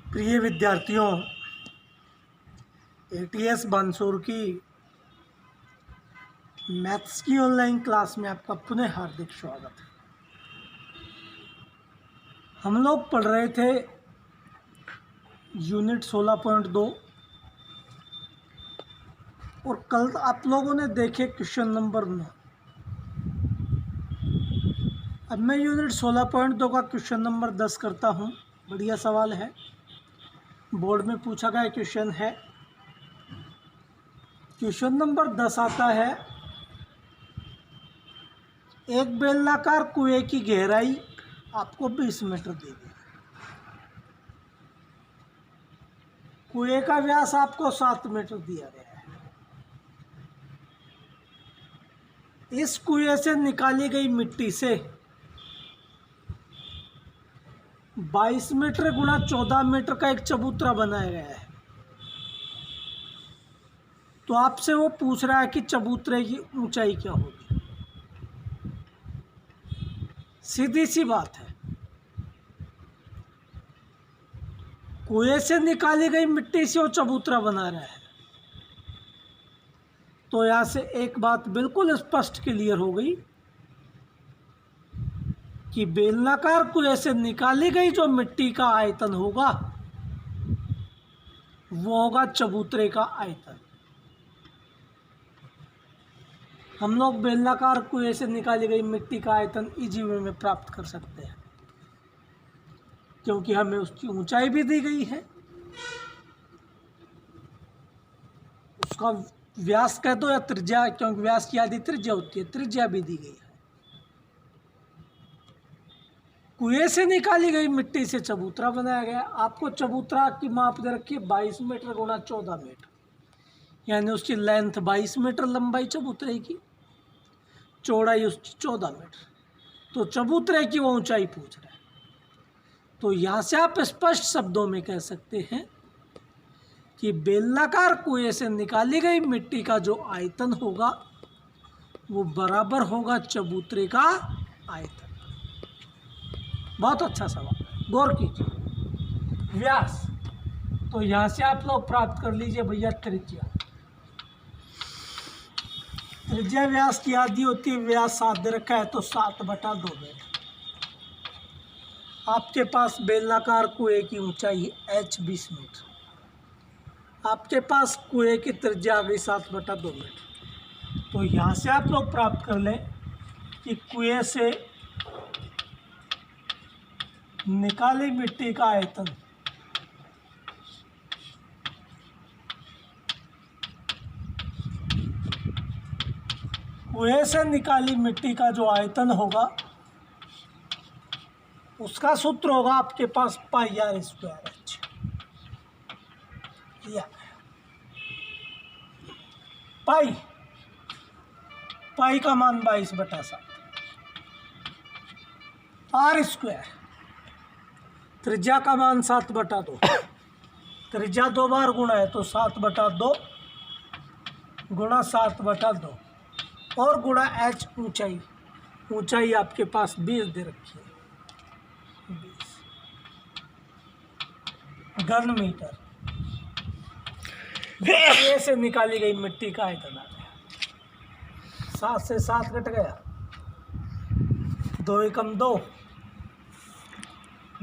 प्रिय विद्यार्थियों, एटीएस बानसूर की मैथ्स की ऑनलाइन क्लास में आपका पुनः हार्दिक स्वागत है। हम लोग पढ़ रहे थे यूनिट 16.2 और कल आप लोगों ने देखे क्वेश्चन नंबर 9। अब मैं यूनिट 16.2 का क्वेश्चन नंबर 10 करता हूँ। बढ़िया सवाल है, बोर्ड में पूछा गया क्वेश्चन है। क्वेश्चन नंबर 10 आता है, एक बेलनाकार कुएं की गहराई आपको 20 मीटर दी गई। कुएं का व्यास आपको 7 मीटर दिया गया है। इस कुएं से निकाली गई मिट्टी से 22 मीटर गुणा 14 मीटर का एक चबूतरा बनाया गया है। तो आपसे वो पूछ रहा है कि चबूतरे की ऊंचाई क्या होगी। सीधी सी बात है, कुएं से निकाली गई मिट्टी से वो चबूतरा बना रहा है। तो यहाँ से एक बात बिल्कुल स्पष्ट क्लियर हो गई कि बेलनाकार कुएं से निकाली गई जो मिट्टी का आयतन होगा वो होगा चबूतरे का आयतन। हम लोग बेलनाकार कुएं से निकाली गई मिट्टी का आयतन इजी वे में प्राप्त कर सकते हैं, क्योंकि हमें उसकी ऊंचाई भी दी गई है, उसका व्यास कह दो या त्रिज्या, क्योंकि व्यास की आधी त्रिज्या होती है, त्रिज्या भी दी गई है। कुएं से निकाली गई मिट्टी से चबूतरा बनाया गया। आपको चबूतरा की माप दे रखी है 22 मीटर गुणा 14 मीटर, यानी उसकी लेंथ 22 मीटर, लंबाई चबूतरे की, चौड़ाई उसकी 14 मीटर। तो चबूतरे की वो ऊंचाई पूछ रहा है। तो यहाँ से आप स्पष्ट शब्दों में कह सकते हैं कि बेलनाकार कुएं से निकाली गई मिट्टी का जो आयतन होगा वो बराबर होगा चबूतरे का आयतन। बहुत अच्छा सवाल, गौर कीजिए। व्यास, तो यहाँ से आप लोग प्राप्त कर लीजिए भैया त्रिज्या। त्रिज्या व्यास की आधी होती है, व्यास 7 दे रखा है तो 7/2 मीटर। आपके पास बेलनाकार कुएं की ऊंचाई है h 20 मीटर। आपके पास कुएं की त्रिज्या आ गई 7/2 मीटर। तो यहाँ से आप लोग प्राप्त कर लें कि कुएं से निकाली मिट्टी का आयतन कुएं से निकाली मिट्टी का जो आयतन होगा उसका सूत्र होगा आपके पास πr²h। पाई का मान 22/7, r², त्रिज्या का मान 7/2, त्रिज्या 2 बार गुणा है तो 7/2 गुणा 7/2 और गुणा h ऊंचाई। ऊंचाई आपके पास 20 दे रखी है, 20 घन मीटर। कुएं से निकाली गई मिट्टी का आयतन आ गया। 7 से 7 कट गया, 2 एकम 2,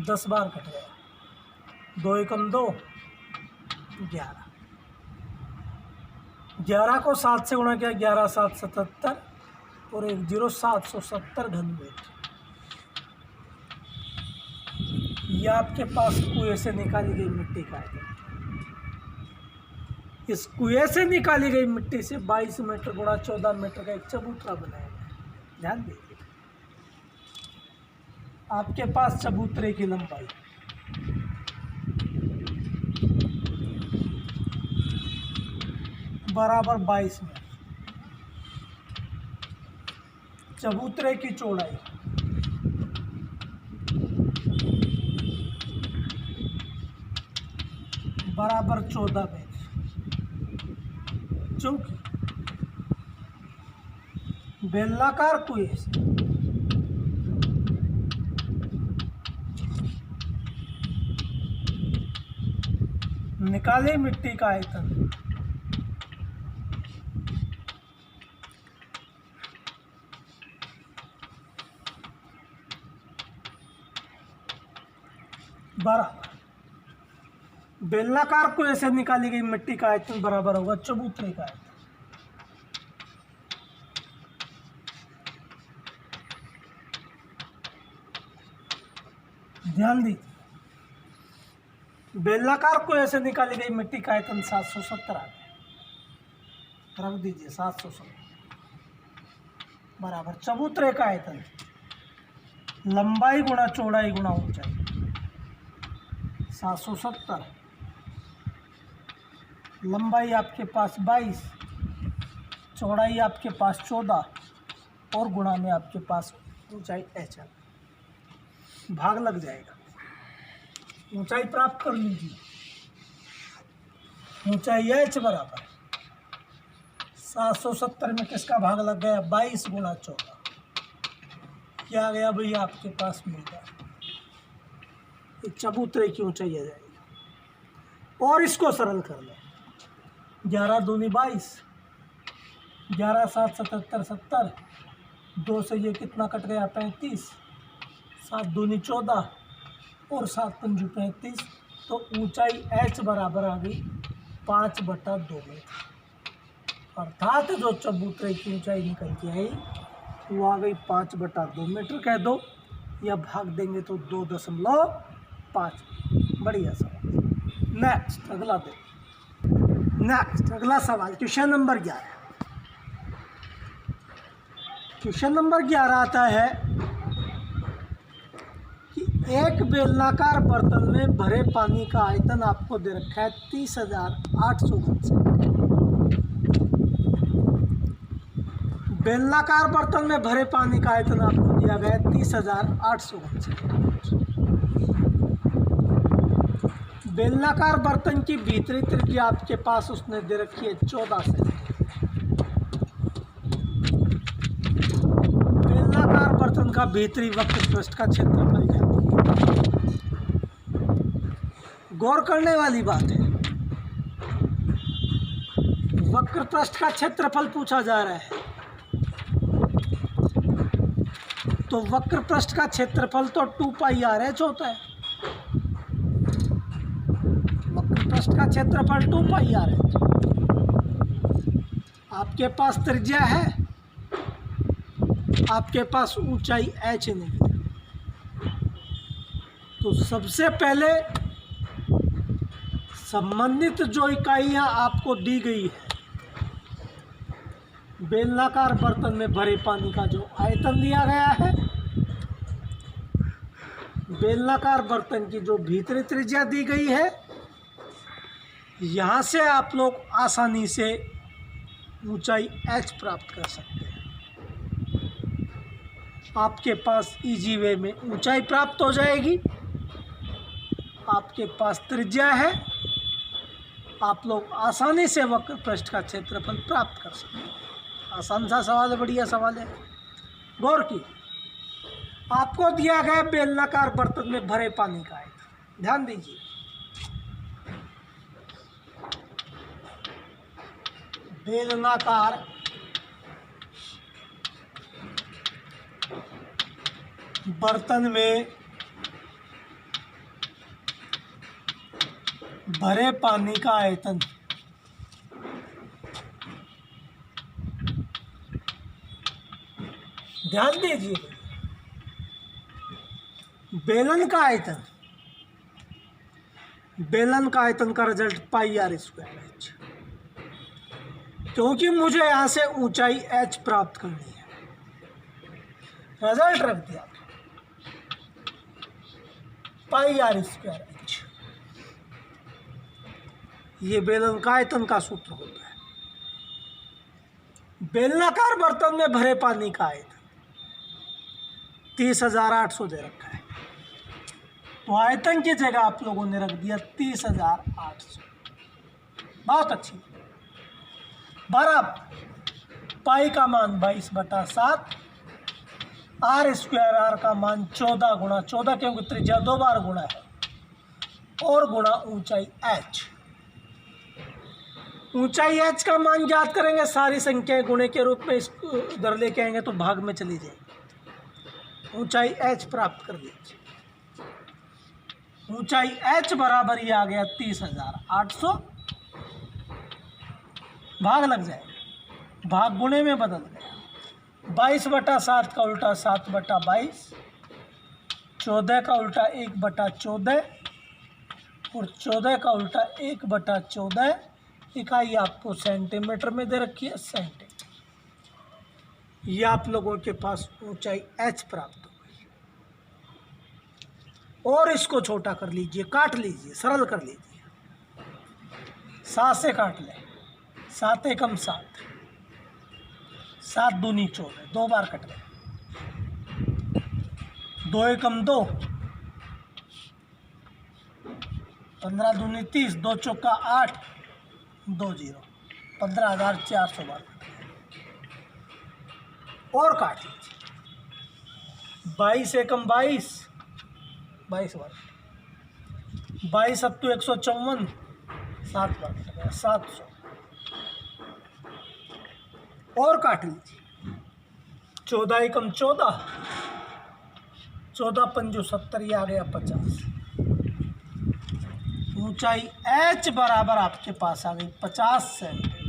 10 बार कट गया, 2 एकम 2, 11। 11 को 7 से गुणा किया, 11 7 77 और 1 0 770 घन मीटर। यह आपके पास कुएं से निकाली गई मिट्टी का आयतन। इस कुएं से निकाली गई मिट्टी से 22 मीटर गुणा 14 मीटर का एक चबूतरा बनाया गया। ध्यान दीजिए, आपके पास चबूतरे की लंबाई बराबर 22 मीटर, चबूतरे की चौड़ाई बराबर 14 मीटर। चूंकि बेलनाकार कुएं से निकाले मिट्टी का आयतन। बराबर बेलनाकार को ऐसे निकाली गई मिट्टी का आयतन बराबर होगा चबूतरे का आयतन। ध्यान दीजिए, बेलनाकार को ऐसे निकाली गई मिट्टी का आयतन 770 आ गया। रख दीजिए 770 बराबर चबूतरे का आयतन लंबाई गुणा चौड़ाई गुणा ऊंचाई। 770 लंबाई आपके पास 22, चौड़ाई आपके पास 14 और गुणा में आपके पास ऊंचाई h है। भाग लग जाएगा, ऊंचाई प्राप्त कर लीजिए। ऊंचाई h बराबर 770 में किसका भाग लग गया? 22 गुणा 14। क्या आ गया भैया आपके पास? मिल गया, चबूतरे की ऊंचाई आ जाएगी। और इसको सरल कर लें, 11 दूनी 22, 11 7 77 70, 2 से ये कितना कट गया? 35, 7 दूनी 14 और 7 पंजू 35। तो ऊंचाई h बराबर आ गई 5/2 मीटर। अर्थात जो चबूतरे की ऊंचाई निकल के आई वो आ गई 5/2 मीटर कह दो, या भाग देंगे तो 2.5। बढ़िया सवाल। नेक्स्ट अगला दे। नेक्स्ट अगला सवाल क्वेश्चन नंबर 11। क्वेश्चन नंबर 11 आता है कि एक बेलनाकार बर्तन में भरे पानी का आयतन आपको दे रखा है 30,800 घन सेंटीमीटर। बेलनाकार बर्तन में भरे पानी का आयतन आपको दिया गया है 30,800 घन सेंटीमीटर। बेलनाकार बर्तन की भीतरी त्रिज्या आपके पास उसने दे रखी है 14 सेंटीमीटर। बेलनाकार बर्तन का भीतरी वक्र पृष्ठ का क्षेत्रफल क्या है? गौर करने वाली बात है, वक्र पृष्ठ का क्षेत्रफल पूछा जा रहा है, तो वक्र पृष्ठ का क्षेत्रफल तो 2πr(h) होता है। वक्र पृष्ठ का क्षेत्रफल 2πr(h). आपके पास त्रिज्या है, आपके पास ऊंचाई h नहीं है। तो सबसे पहले संबंधित जो इकाइयां आपको दी गई है, बेलनाकार बर्तन में भरे पानी का जो आयतन दिया गया है, बेलनाकार बर्तन की जो भीतरी त्रिज्या दी गई है, यहाँ से आप लोग आसानी से ऊंचाई h प्राप्त कर सकते हैं। आपके पास इजी वे में ऊंचाई प्राप्त हो जाएगी, आपके पास त्रिज्या है, आप लोग आसानी से वक्र पृष्ठ का क्षेत्रफल प्राप्त कर सकते हैं। आसान सा सवाल है, बढ़िया सवाल है। गौर की, आपको दिया गया बेलनाकार बर्तन में भरे पानी का आयतन। ध्यान दीजिए, बेलनाकार बर्तन में भरे पानी का आयतन ध्यान दीजिए, बेलन का आयतन, बेलन का आयतन का रिजल्ट πr²h, क्योंकि मुझे यहां से ऊंचाई h प्राप्त करनी है। रिजल्ट रख दिया πr²h। ये बेलन का आयतन का सूत्र होता है। बेलनाकार बर्तन में भरे पानी का आयतन 30,800 दे रखा है, तो आयतन की जगह आप लोगों ने रख दिया 30,800। बहुत अच्छी। बराबर पाई का मान 22/7, r² का मान 14 गुणा 14, क्योंकि त्रिज्या 2 बार गुणा है, और गुणा ऊंचाई h। ऊंचाई h का मान ज्ञात करेंगे, सारी संख्याएं गुणे के रूप में इसको इधर लेके आएंगे तो भाग में चली जाएगी। ऊंचाई h प्राप्त कर लीजिए। ऊंचाई h बराबर ये आ गया 30,800, भाग लग जाएगा, भाग गुणे में बदल गया। 22/7 का उल्टा 7/22, 14 का उल्टा 1/14 और 14 का उल्टा 1/14। इकाई आपको सेंटीमीटर में दे रखी है, सेंटीमीटर। ये आप लोगों के पास ऊंचाई h प्राप्त हो गई। और इसको छोटा कर लीजिए, काट लीजिए, सरल कर लीजिए। 7 से काट लें, 7 एकम 7, 7 दूनी 14, 2 बार कट गए। 2 एकम 2, 15 दूनी 30, 2 चौका 8, 2 0, 15,400 बार। और काट लीजिए। 22 एकम 22, 22 बार। 22 सत्तू 154, 7 बार कट गया, 700। और काट लीजिए। 14 एकम 14, 14 पंजू 70, ये आ गया 50। ऊंचाई h बराबर आपके पास आ गई 50 सेंटीमीटर।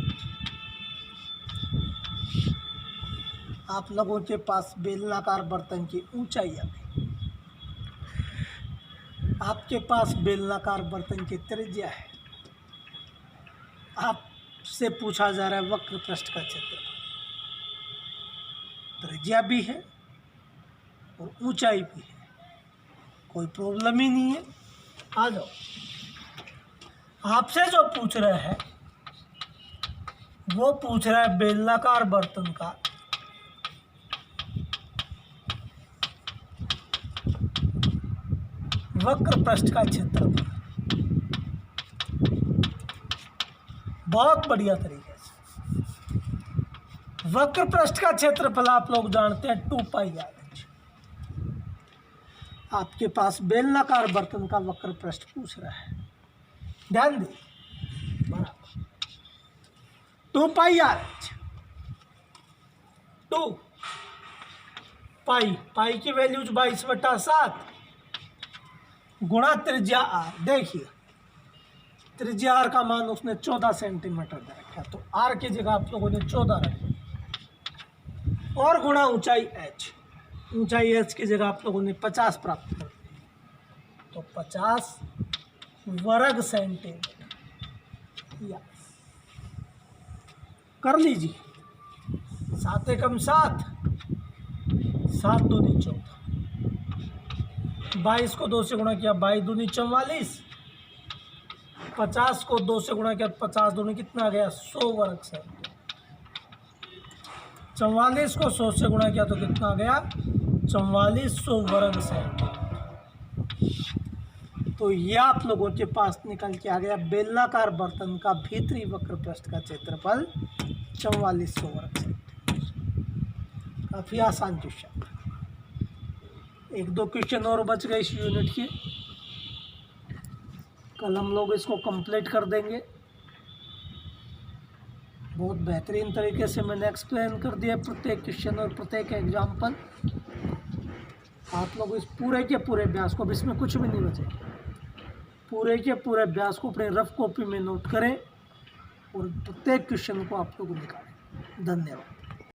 आप लोगों के पास बेलनाकार बर्तन की ऊंचाई आ गई। आपके पास बेलनाकार बर्तन की त्रिज्या है। आपसे पूछा जा रहा है वक्र पृष्ठ का क्षेत्र। त्रिज्या भी है और ऊंचाई भी है, कोई प्रॉब्लम ही नहीं है। आ जाओ। आपसे जो पूछ रहे हैं वो पूछ रहा है बेलनाकार बर्तन का वक्र पृष्ठ का क्षेत्रफल। बहुत बढ़िया तरीके से वक्र पृष्ठ का क्षेत्रफल आप लोग जानते हैं 2πr। आपके पास बेलनाकार बर्तन का वक्र पृष्ठ पूछ रहा है, ध्यान दीजिए। बराबर 2πr, 2 पाई की वैल्यूज 22/7 गुणा त्रिज्या r। देखिए त्रिज्या r का मान उसने 14 सेंटीमीटर दे रखा, तो r की जगह आप लोगों ने 14 रखी और गुणा ऊंचाई h। ऊंचाई h की जगह आप लोगों ने 50 प्राप्त कर दी, तो 50 वर्ग सेंटीमीटर कर लीजिए। 7 एकम 7, 7 दूनी 14, 22 को 2 से गुणा किया, 22 दूनी 44, 50 को 2 से गुणा किया, 50 दूनी कितना आ गया 100 वर्ग सेंटीमीटर। 44 को 100 से गुणा किया तो कितना आ गया 4400 वर्ग सेंटीमीटर। तो ये आप लोगों के पास निकल के आ गया बेलनाकार बर्तन का भीतरी वक्र पृष्ठ का क्षेत्रफल 4400 वर्ग सेंटीमीटर। काफ़ी आसान क्वेश्चन। 1-2 क्वेश्चन और बच गए इस यूनिट के, कल हम लोग इसको कंप्लीट कर देंगे। बहुत बेहतरीन तरीके से मैंने एक्सप्लेन कर दिया प्रत्येक क्वेश्चन और प्रत्येक एग्जाम्पल। आप लोग इस पूरे के पूरे अभ्यास को, अब इसमें कुछ भी नहीं बचेगा, पूरे के पूरे अभ्यास को अपने रफ कॉपी में नोट करें और प्रत्येक क्वेश्चन को आप लोग निकालें। धन्यवाद।